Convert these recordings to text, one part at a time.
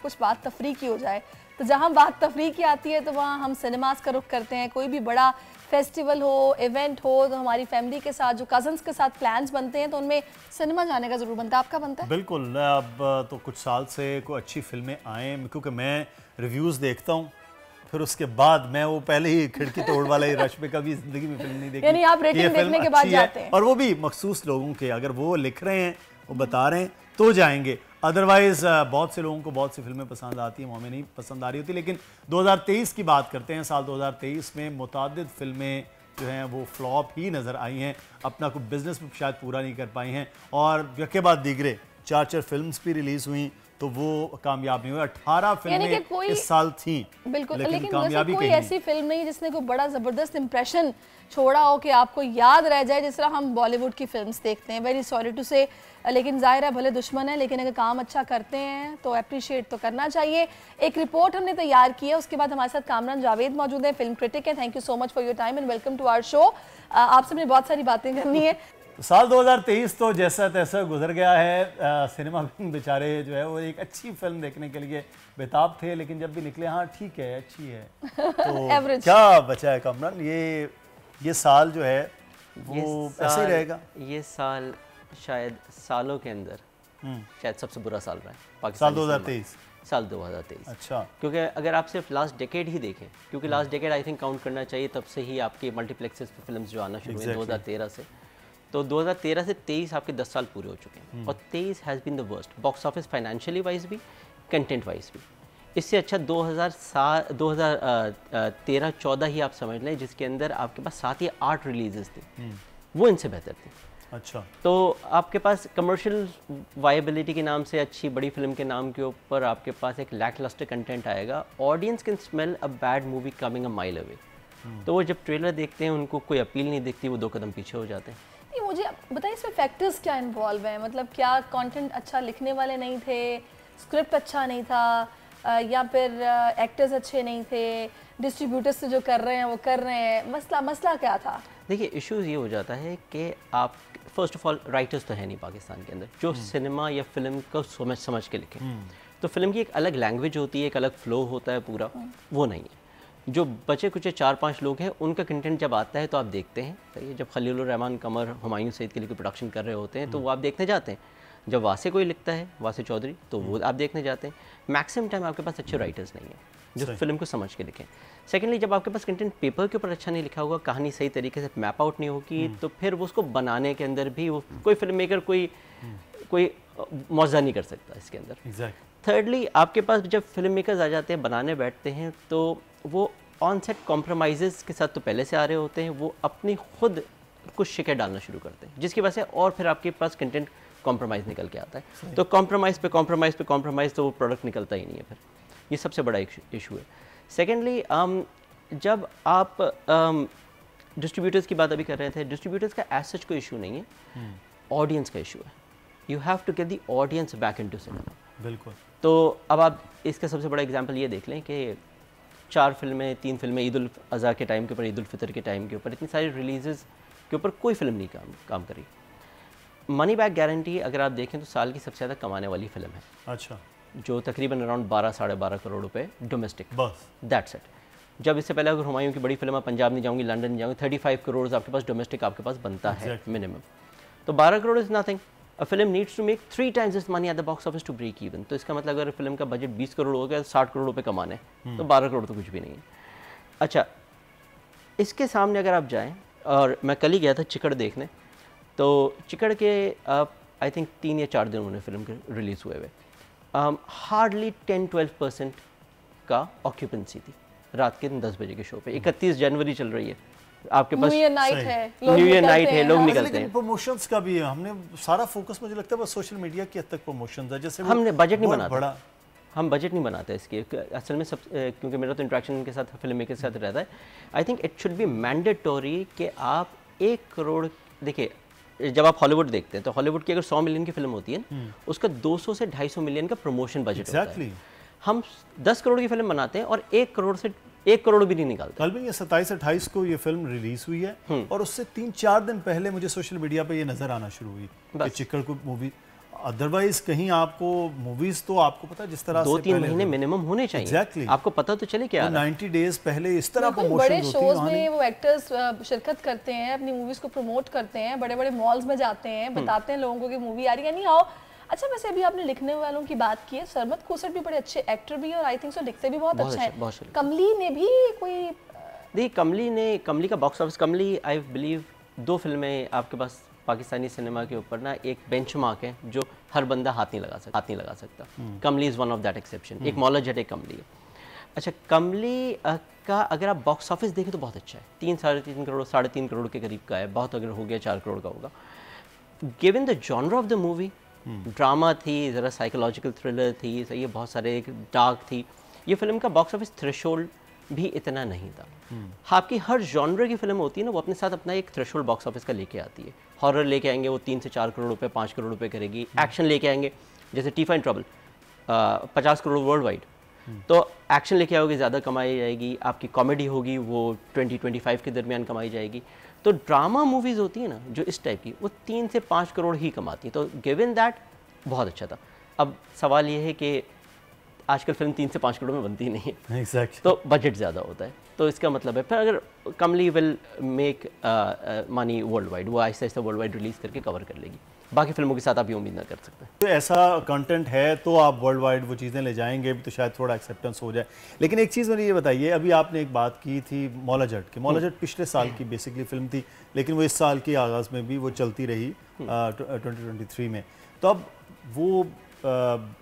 कुछ बात तफरी की हो जाए। तो जहाँ बात तफरी की आती है तो वहाँ हम सिनेमास का रुख करते हैं। कोई भी बड़ा फेस्टिवल हो, इवेंट हो, तो हमारी फैमिली के साथ, जो कजन्स के साथ प्लान्स बनते हैं, तो उनमें सिनेमा जाने का ज़रूर बनता है। आपका बनता है? बिल्कुल। अब तो कुछ साल से कोई अच्छी फिल्में आए, क्योंकि मैं रिव्यूज़ देखता हूँ, फिर उसके बाद मैं वो पहले ही खिड़की तोड़ वाला ही रश में कभी जिंदगी में फिल्म नहीं देखी। यानी आप रेटिंग देखने के बाद जाते हैं? और वो भी मखसूस लोगों के, अगर वो लिख रहे हैं, वो बता रहे हैं तो जाएंगे। अदरवाइज बहुत से लोगों को बहुत सी फिल्में पसंद आती हैं, हमें नहीं पसंद आ रही होती। लेकिन 2023 की बात करते हैं। साल 2023 में मुतादिद फिल्में जो हैं वो फ्लॉप ही नज़र आई हैं, अपना कोई बिजनेस भी शायद पूरा नहीं कर पाई हैं, और यके बाद दीगरे 4 फिल्म्स भी रिलीज़ हुई तो वो कामयाब नहीं हुई। 18 फिल्में इस साल थी, बिल्कुल, लेकिन कामयाबी कोई ऐसी फिल्म नहीं जिसने कोई बड़ा ज़बरदस्त इंप्रेशन छोड़ा हो कि आपको याद रह जाए, जिस तरह हम बॉलीवुड की फिल्म्स देखते हैं। वेरी सॉरी टू से, लेकिन जाहिर है भले दुश्मन है, लेकिन अगर काम अच्छा करते हैं तो अप्रिशिएट तो करना चाहिए। एक रिपोर्ट हमने तैयार की है, उसके बाद हमारे साथ कामरान जावेद मौजूद है, फिल्म क्रिटिक है। Thank you so much for your time and welcome to our show. आपसे मुझे बहुत सारी बातें करनी है। साल 2023 तो जैसा तैसा गुजर गया है। सिनेमा बेचारे जो है वो एक अच्छी फिल्म देखने के लिए बेताब थे, लेकिन जब भी निकले, हाँ ठीक है, अच्छी है, तो क्या बचा है कामरान? ये साल जो है वो ऐसे ही रहेगा। ये साल शायद सालों के अंदर शायद सबसे बुरा साल रहा है साल पाकिस्तान। 2023 साल 2023। अच्छा, क्योंकि अगर आप सिर्फ लास्ट डेकेड ही देखें, क्योंकि last decade I think count करना चाहिए, तब से ही आपके मल्टीप्लेक्सेस पे फिल्म्स जो आना शुरू हुई 2013 से। तो 2013 से 23 आपके 10 साल पूरे हो चुके हैं, और 23 has been the worst, box office financially wise भी, कंटेंट वाइज भी। इससे अच्छा 2013-14 ही आप समझ लें, जिसके अंदर आपके पास 7 या 8 रिलीजेस थी, वो इनसे बेहतर थी। अच्छा, तो आपके पास कमर्शियल वायबिलिटी के नाम से, अच्छी बड़ी फिल्म के नाम के ऊपर आपके पास एक लैकलस्टर कंटेंट आएगा। Audience can smell a bad movie coming a mile away. तो वो जब ट्रेलर देखते हैं, उनको कोई अपील नहीं दिखती, वो 2 कदम पीछे हो जाते हैं। मुझे बताइए इसमें फैक्टर्स क्या इन्वॉल्व हैं? मतलब क्या कंटेंट अच्छा लिखने वाले नहीं थे, स्क्रिप्ट अच्छा नहीं था, या फिर एक्टर्स अच्छे नहीं थे, डिस्ट्रीब्यूटर्स से जो कर रहे हैं वो कर रहे हैं? मसला क्या था? देखिए, इश्यूज़ ये हो जाता है कि आप फर्स्ट ऑफ ऑल राइटर्स तो है नहीं पाकिस्तान के अंदर जो सिनेमा या फिल्म को समझ के लिखें। तो फिल्म की एक अलग लैंग्वेज होती है, एक अलग फ्लो होता है पूरा, वो नहीं है। जो बचे कुछ 4-5 लोग हैं, उनका कंटेंट जब आता है तो आप देखते हैं, सही है। जब खलीलुर रहमान कमर हुमायूं सईद के लिए कोई प्रोडक्शन कर रहे होते हैं तो वो आप देखने जाते हैं। जब वासे कोई लिखता है, वासे चौधरी, तो वो आप देखने जाते हैं। मैक्सिमम टाइम आपके पास अच्छे राइटर्स नहीं हैं जो फिल्म को समझ के लिखें। सेकेंडली, जब आपके पास कंटेंट पेपर के ऊपर अच्छा नहीं लिखा होगा, कहानी सही तरीके से मैप आउट नहीं होगी, तो फिर वो उसको बनाने के अंदर भी वो कोई फिल्म मेकर कोई मौजा नहीं कर सकता इसके अंदर। थर्डली, आपके पास जब फिल्म मेकर्स आ जाते हैं, बनाने बैठते हैं, तो वो ऑन सेट कॉम्प्रोमाइज़ के साथ तो पहले से आ रहे होते हैं, वो अपनी खुद कुछ शिकन डालना शुरू करते हैं, जिसकी वजह से और फिर आपके पास कंटेंट कॉम्प्रोमाइज़ निकल के आता है। तो कॉम्प्रोमाइज़ पे कॉम्प्रोमाइज़ पे कॉम्प्रोमाइज़, तो वो प्रोडक्ट निकलता ही नहीं है फिर। ये सबसे बड़ा इशू है। सेकेंडली, जब आप डिस्ट्रीब्यूटर्स की बात अभी कर रहे थे, डिस्ट्रीब्यूटर्स का एज सच कोई इशू नहीं है, ऑडियंस का इशू है। You have to get the audience back into cinema. बिल्कुल। तो अब आप इसका सबसे बड़ा एग्जांपल ये देख लें कि 4 फिल्में, 3 फिल्में ईद उल अज़हा के टाइम के ऊपर, ईद उल फितर के टाइम के ऊपर, इतनी सारी रिलीज़ के ऊपर कोई फिल्म नहीं काम करी। मनी बैक गारंटी अगर आप देखें तो साल की सबसे ज़्यादा कमाने वाली फिल्म है। अच्छा, जो तकरीबन अराउंड 12-12.5 करोड़ रुपए डोमेस्टिक, बस दैट्स इट। जब इससे पहले अगर हुमायूं की बड़ी फिल्म, पंजाब नहीं जाऊँगी, लंदन नहीं जाऊँगी, 35 करोड़ आपके पास डोमेस्टिक आपके पास बनता है मिनिमम। तो 12 crore is nothing. A film needs to make 3 times this money at the box office to break even. तो इसका मतलब अगर फिल्म का बजट 20 करोड़ हो गया, 60 करोड़ रुपए कमाने, तो 12 करोड़ तो कुछ भी नहीं है। अच्छा, इसके सामने अगर आप जाएं, और मैं कल ही गया था चिकड़ देखने, तो चिकड़ के आई थिंक 3 या 4 दिन उन्होंने फिल्म के रिलीज़ हुए हुए, हार्डली 10-12% का ऑक्यूपेंसी थी रात के 10 बजे के शो पे। 31 जनवरी चल रही है, आपके पास न्यू ईयर नाइट है, लोग निकलते हैं। प्रमोशंस का भी है, हमने सारा फोकस मुझे लगता है बस सोशल मीडिया की हद तक प्रमोशंस है। जैसे हमने बजट नहीं बनाते, हम बजट नहीं बनाते इसके असल में सब, क्योंकि मेरा तो इंटरेक्शन इनके साथ, फिल्म मेकर के साथ रहता है। I think it should be mandatory कि आप 1 करोड़, देखिए जब आप हॉलीवुड देखते हैं तो हॉलीवुड की अगर 100 मिलियन की फिल्म होती है, उसका 200 से 250 मिलियन का प्रमोशन बजट होता है। हम 10 करोड़ की फिल्म बनाते हैं और 1 करोड़ भी नहीं निकालते। कल भी ये 27-28 को ये फिल्म रिलीज हुई है, और उससे 3-4 दिन पहले मुझे सोशल मीडिया पे ये नजर आना शुरू हुई कि चिकड़ को मूवी। अदरवाइज कहीं आपको मूवीज तो आपको पता है जिस तरह 2-3 महीने मिनिमम होने चाहिए। Exactly. आपको पता तो चले क्या 90 डेज पहले इस तरह बिल्कुल, प्रमोशन बड़े होती शोज है में वो एक्टर्स शिरकत करते हैं, अपनी मूवीज को प्रमोट करते हैं, बड़े बड़े मॉल्स में जाते हैं, बताते हैं लोगों को कि मूवी आ रही है नहीं आओ। अच्छा, वैसे अभी आपने लिखने वालों की बात की है, सरमत खोसर भी बड़े अच्छे एक्टर भी है और आई थिंक सो लिखते भी बहुत अच्छा है। कमली ने भी कोई देखिए, कमली का box office, Kamli I believe 2 फिल्में आपके पास पाकिस्तानी सिनेमा के ऊपर ना एक बेंचमार्क है जो हर बंदा हाथ नहीं लगा सकता। कमली is one of that exception. एक मौला जट, एक कमली है। अच्छा, कमली का अगर आप बॉक्स ऑफिस देखें तो बहुत अच्छा है, 3-3.5 करोड़ 3.5 करोड़ के करीब का है, बहुत अगर हो गया 4 करोड़ का होगा। Given the genre of the movie, drama थी, ज़रा साइकोलॉजिकल थ्रिलर थी, सही है, बहुत सारे डार्क थी, ये फिल्म का बॉक्स ऑफिस थ्रेशोल्ड भी इतना नहीं था। आपकी हर जॉनर की फिल्म होती है ना, वो अपने साथ अपना एक थ्रेशोल्ड बॉक्स ऑफिस का लेके आती है। हॉरर लेके आएंगे वो 3 से 4 करोड़ रुपए, 5 करोड़ रुपए करेगी। एक्शन लेके आएंगे जैसे TIFFA in trouble 50 crore world wide, तो एक्शन लेके आओगे ज़्यादा कमाई जाएगी। आपकी कॉमेडी होगी वो 20-25 के दरमियान कमाई जाएगी। तो ड्रामा मूवीज़ होती है ना जो इस टाइप की, वो 3 से 5 करोड़ ही कमाती है। तो गिवन दैट बहुत अच्छा था। अब सवाल ये है कि आजकल फिल्म 3 से 5 करोड़ में बनती नहीं है। Exactly. तो बजट ज़्यादा होता है, तो इसका मतलब है फिर अगर कमली will make money world wide, वो Aahista Aahista world wide release करके कवर कर लेगी। बाकी फिल्मों के साथ आप ये उम्मीद ना कर सकते। तो ऐसा कंटेंट है तो आप वर्ल्ड वाइड वो चीज़ें ले जाएंगे तो शायद थोड़ा एक्सेप्टेंस हो जाए। लेकिन एक चीज़ मुझे ये बताइए, अभी आपने एक बात की थी मौला जट की। मौला जट पिछले साल की बेसिकली फिल्म थी, लेकिन वो इस साल के आगाज़ में भी वो चलती रही 2023 में। तो अब वो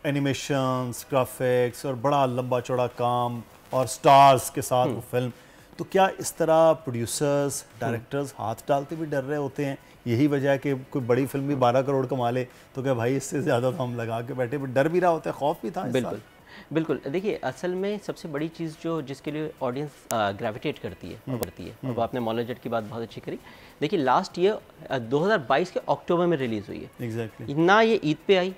एनिमेशंस, ग्राफिक्स और बड़ा लंबा चौड़ा काम और स्टार्स के साथ वो फिल्म, तो क्या इस तरह प्रोड्यूसर्स, डायरेक्टर्स हाथ डालते भी डर रहे होते हैं? यही वजह है कि कोई बड़ी फिल्म भी 12 करोड़ कमा ले तो क्या भाई इससे ज़्यादा तो हम लगा के बैठे, डर भी रहा होता है, खौफ भी था? बिल्कुल बिल्कुल। देखिए, असल में सबसे बड़ी चीज़ जो जिसके लिए ऑडियंस ग्रेविटेट करती है वो करती है। अब आपने मौला जट की बात बहुत अच्छी करी। देखिए, लास्ट ईयर 2022 के अक्टूबर में रिलीज़ हुई है। एग्जैक्टली। ना ये ईद पे आई,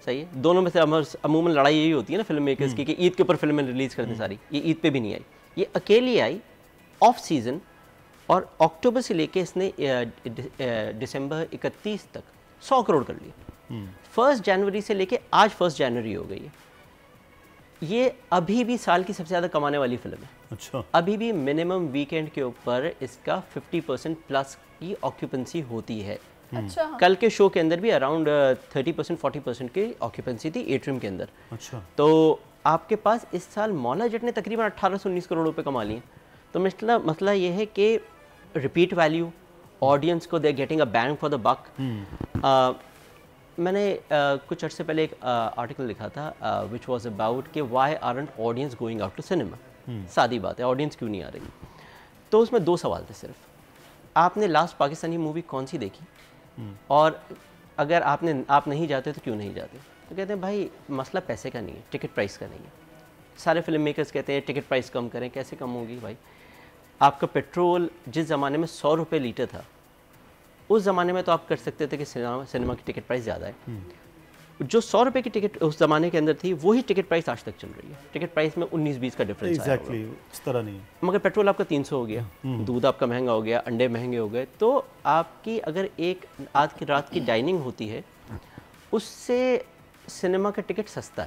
सही है, दोनों में से अमूमन लड़ाई यही होती है ना फिल्म मेकर्स की कि ईद के ऊपर फिल्में रिलीज़ करते सारी। ये ईद पे भी नहीं आई, ये अकेली आई ऑफ सीज़न, और अक्टूबर से लेके इसने दिसंबर 31 तक 100 करोड़ कर लिए। 1 जनवरी से लेके आज 1 जनवरी हो गई है। ये अभी भी साल की सबसे ज़्यादा कमाने वाली फिल्म है। अच्छा। अभी भी मिनिमम वीकेंड के ऊपर इसका 50% प्लस की ऑक्यूपेंसी होती है। अच्छा। कल के शो के अंदर भी अराउंड 30% 40% की ऑक्यूपेंसी थी एट्रियम के अंदर। अच्छा। तो आपके पास इस साल मौला जट ने तकरीबन 18 से 19 करोड़ रुपए कमा लिए। तो मसला ये है कि रिपीट वैल्यू, ऑडियंस को दे getting a bang for the buck. मैंने कुछ अर्से पहले एक आर्टिकल लिखा था विच वॉज अबाउट कि why aren't audience going out to cinema. सादी बात है, ऑडियंस क्यों नहीं आ रही? तो उसमें 2 सवाल थे सिर्फ। आपने लास्ट पाकिस्तानी मूवी कौन सी देखी, और अगर आप नहीं जाते तो क्यों नहीं जाते? तो कहते हैं भाई मसला पैसे का नहीं है, टिकट प्राइस का नहीं है। सारे फिल्म मेकर्स कहते हैं टिकट प्राइस कम करें। कैसे कम होगी भाई? आपका पेट्रोल जिस ज़माने में 100 रुपये लीटर था, उस ज़माने में तो आप कर सकते थे कि सिनेमा की टिकट प्राइस ज़्यादा है। जो 100 रुपये की टिकट उस ज़माने के अंदर थी, वही टिकट प्राइस आज तक चल रही है। टिकत प्राइस में 19-20 का डिफरेंस है। एग्जैक्टली इस तरह नहीं है। मगर पेट्रोल आपका 300 हो गया, दूध आपका महंगा हो गया, अंडे महंगे हो गए। तो आपकी अगर एक आज की रात की डाइनिंग होती है, उससे सिनेमा का टिकट सस्ता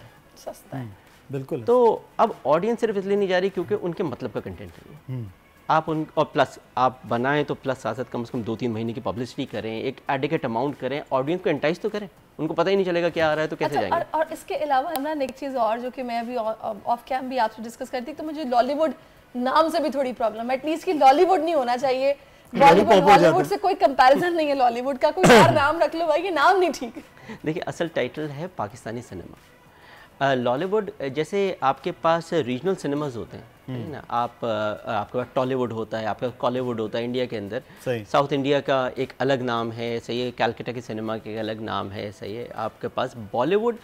है। बिल्कुल। तो अब ऑडियंस सिर्फ इसलिए नहीं जा रही क्योंकि उनके मतलब का कंटेंट है। आप उन और प्लस आप बनाएं तो प्लस साथ साथ कम से कम 2-3 महीने की पब्लिसिटी करें, एक एडिकेट अमाउंट करें, ऑडियंस को एंटाइज तो करें। उनको पता ही नहीं चलेगा क्या आ रहा है तो कैसे जाएंगे। और इसके अलावा इमरान, एक चीज़ और जो कि मैं अभी ऑफ कैम भी आपसे डिस्कस करती, तो मुझे लॉलीवुड नाम से भी थोड़ी प्रॉब्लम है। एटलीस्ट कि लॉलीवुड नहीं होना चाहिए, बॉलीवुड से कोई कंपैरिजन नहीं है। लॉलीवुड का कोई और नाम रख लो भाई, ये नाम नहीं ठीक है। देखिए, असल टाइटल है पाकिस्तानी सिनेमा। लॉलीवुड जैसे आपके पास रीजनल सिनेमाज होते हैं, है ना, आपके पास टॉलीवुड होता है, आपका कॉलीवुड होता है इंडिया के अंदर। साउथ इंडिया का एक अलग नाम है, सही है, कैलकाटा के सिनेमा के एक अलग नाम है, सही है। आपके पास बॉलीवुड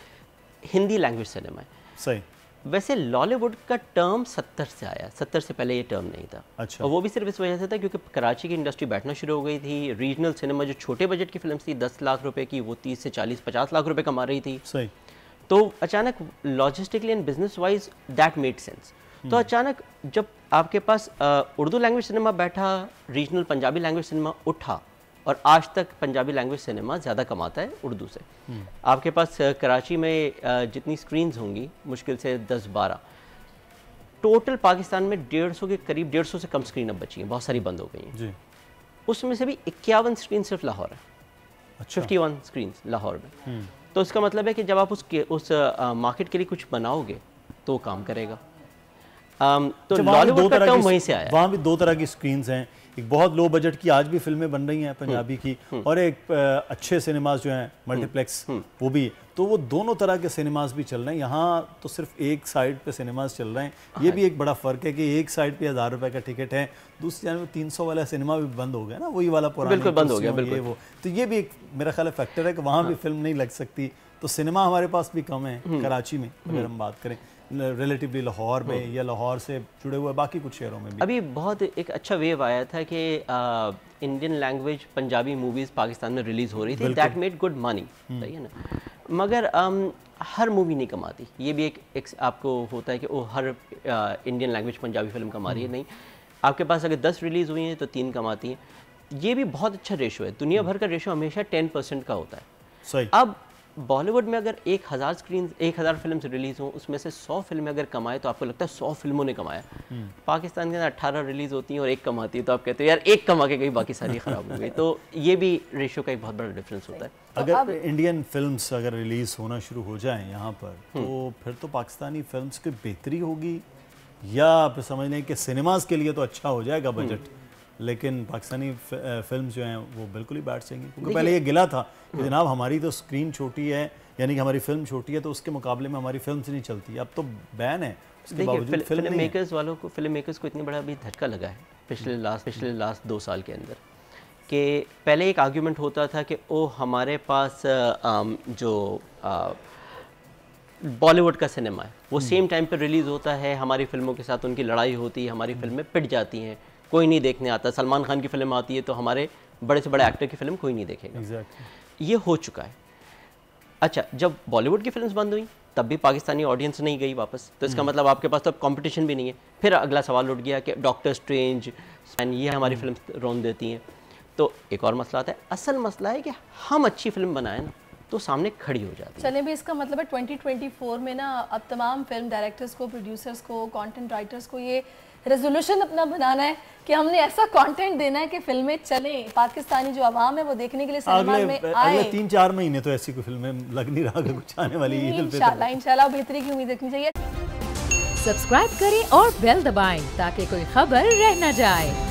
हिंदी लैंग्वेज सिनेमा है, सही। वैसे लॉलीवुड का टर्म 70 से आया, 70 से पहले ये टर्म नहीं था। अच्छा। और वो भी सिर्फ इस वजह से था क्योंकि कराची की इंडस्ट्री बैठना शुरू हो गई थी। रीजनल सिनेमा जो छोटे बजट की फिल्म थी 10 लाख रुपए की, वो 30 से 40-50 लाख रुपए कमा रही थी। सही। तो अचानक logistically and business wise that made sense. तो अचानक जब आपके पास उर्दू लैंग्वेज सिनेमा बैठा, रीजनल पंजाबी लैंग्वेज सिनेमा उठा, और आज तक पंजाबी लैंग्वेज सिनेमा ज़्यादा कमाता है उर्दू से। आपके पास कराची में जितनी स्क्रीन्स होंगी मुश्किल से 10-12, टोटल पाकिस्तान में 150 के करीब, 150 से कम स्क्रीन अब बची हैं, बहुत सारी बंद हो गई हैं जी। उसमें से भी 51 स्क्रीन सिर्फ लाहौर है। अच्छा। 51 स्क्रीन लाहौर में। तो इसका मतलब है कि जब आप उस मार्केट के लिए कुछ बनाओगे तो काम करेगा। तो लॉलीवुड का टर्म वहीं से आया। वहाँ भी 2 तरह की स्क्रीन्स हैं, एक बहुत लो बजट की आज भी फिल्में बन रही हैं पंजाबी की, और एक अच्छे सिनेमाज जो हैं मल्टीप्लेक्स वो भी, तो वो दोनों तरह के सिनेमाज भी चल रहे हैं। यहाँ तो सिर्फ एक साइड पे सिनेमाज चल रहे हैं, ये भी एक बड़ा फ़र्क है कि एक साइड पे 1000 रुपये का टिकट है, दूसरी साइड में 300 वाला सिनेमा भी बंद हो गया ना, वही वाला पुराना बिल्कुल बंद हो गया बिल्कुल। वो तो ये भी एक मेरा ख्याल है फैक्टर है कि वहाँ भी फिल्म नहीं लग सकती। तो सिनेमा हमारे पास भी कम है कराची में, अगर हम बात करें रिलेटिवली लाहौर में या लाहौर से जुड़े हुए बाकी कुछ शहरों में भी। अभी बहुत एक अच्छा वेव आया था कि Indian language Punjabi movies Pakistan में रिलीज़ हो रही थी, दैट मेड गुड मनी, सही है ना। मगर हर मूवी नहीं कमाती, ये भी एक आपको होता है कि वो हर इंडियन लैंग्वेज पंजाबी फिल्म कमा रही है, नहीं। आपके पास अगर 10 रिलीज़ हुई हैं तो 3 कमाती हैं, ये भी बहुत अच्छा रेशो है। दुनिया भर का रेशो हमेशा 10% का होता है। सही। अब बॉलीवुड में अगर 1000 फिल्म रिलीज़ हों, उसमें से 100 फिल्में अगर कमाए तो आपको लगता है 100 फिल्मों ने कमाया। पाकिस्तान के अंदर 18 रिलीज़ होती हैं और 1 कमाती है, तो आप कहते हो यार 1 कमा के गई बाकी सारी ख़राब हो गई। तो ये भी रेशो का एक बहुत बड़ा डिफरेंस होता है। अगर इंडियन फिल्म्स अगर रिलीज़ होना शुरू हो जाएं यहाँ पर, तो फिर तो पाकिस्तानी फिल्म्स की बेहतरी होगी, या आप समझ लें कि सिनेमाज के लिए तो अच्छा हो जाएगा बजट, लेकिन पाकिस्तानी फिल्म जो हैं वो बिल्कुल ही बैठ जाएंगी। क्योंकि पहले ये गिला था कि जनाब हमारी तो स्क्रीन छोटी है, यानी कि हमारी फिल्म छोटी है, तो उसके मुकाबले में हमारी फिल्म नहीं चलती। अब तो बैन है, उसके बावजूद फिल्म मेकर्स को इतना बड़ा अभी झटका लगा है पिछले लास्ट 2 साल के अंदर, कि पहले एक आर्ग्यूमेंट होता था कि ओ हमारे पास जो बॉलीवुड का सिनेमा है वो सेम टाइम पर रिलीज़ होता है, हमारी फिल्मों के साथ उनकी लड़ाई होती है, हमारी फिल्में पिट जाती हैं, कोई नहीं देखने आता। सलमान खान की फिल्म आती है तो हमारे बड़े से बड़े एक्टर की फिल्म कोई नहीं देखेगा। ये हो चुका है। अच्छा, जब बॉलीवुड की फिल्म्स बंद हुई तब भी पाकिस्तानी ऑडियंस नहीं गई वापस, तो इसका मतलब आपके पास तो अब कंपटीशन भी नहीं है। फिर अगला सवाल उठ गया कि डॉक्टर स्ट्रेंज एंड ये हमारी फिल्म रोन देती हैं। तो एक और मसला आता है, असल मसला है कि हम अच्छी फिल्म बनाएं ना तो सामने खड़ी हो जाती है। चले भी इसका मतलब है 2024 में ना अब तमाम फिल्म डायरेक्टर्स को, प्रोड्यूसर्स को, कंटेंट राइटर्स को ये रेजोल्यूशन अपना बनाना है कि हमने ऐसा कंटेंट देना है कि फिल्में चलें, पाकिस्तानी जो आवाम है वो देखने के लिए सिनेमा में आए। अगले 3-4 महीने तो ऐसी कोई फिल्में लग नहीं रहा कि कुछ आने वाली है। इंशाल्लाह बेहतरी की उम्मीद रखनी चाहिए। सब्सक्राइब करें और बेल दबाएं ताकि कोई खबर रह न जाए।